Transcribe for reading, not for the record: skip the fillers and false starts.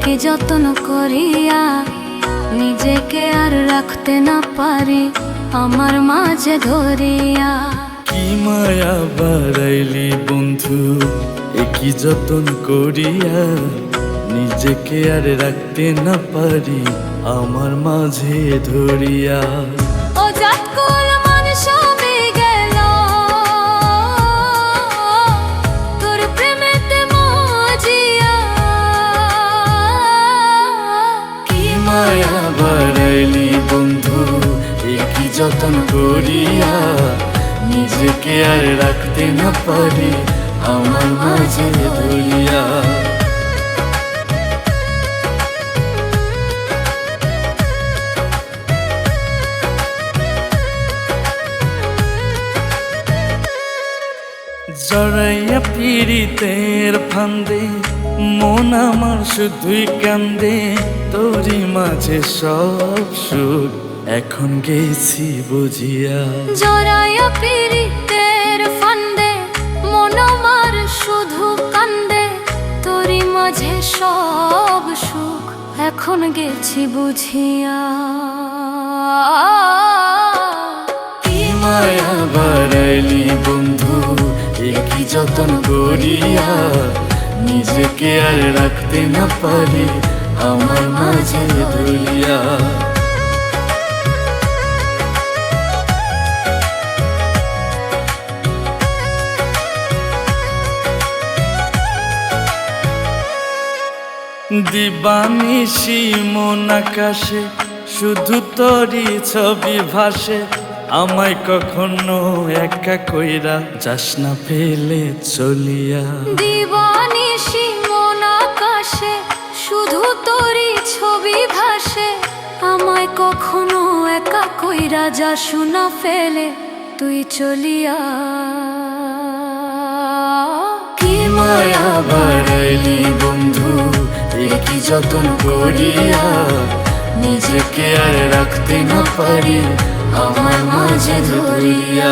কি যত্ন করিয়া নিজেকে আর রাখতে না পারি আমার মাঝে ধরিয়া। কি মায়া বাড়াইলি বন্ধু একই যতন করিয়া নিজেকে আর রাখতে না পারি আমার মাঝে ধরিয়া। ও জাতকুল মানুষ আমি গেল তোর প্রেমেতে মজিয়া। কি মায়া বাড়াইলি বন্ধু একই যতন করিয়া নিজেকে আর রাখতে না পারি আমার মাঝে ধরিয়া। জড়াইয়া পীড়িতের ফান্দে মন আমার শুধুই কান্দে, তোরই মাঝে সব সুখ এখন গেছি বুঝিয়া। জড়াইয়া পীড়িতের ফান্দে মন আমার শুধু কান্দে, তোরই মাঝে সব সুখ এখন গেছি বুঝিয়া। কি মায়া বাড়াইলি বন্ধু একই যতন করিয়া নিজেকে আর রাখতে না পারি আমার মাঝে ধরিয়া। দিবানিশি মন আকাশে শুধু তোরই ছবি ভাসে, আমায় কখনো একা কইরা যাস না ফেলে চলিয়া। দিবানিশি মন আকাশে শুধু তোরই ছবি ভাসে, আমায় কখনো একা কইরা যাস না ফেলে তুই চলিয়া। কি মায়া বাড়াইলি বন্ধু একই যতন করিয়া নিজেকে আর রাখতে না পারি আমার মাঝে ধরিয়া।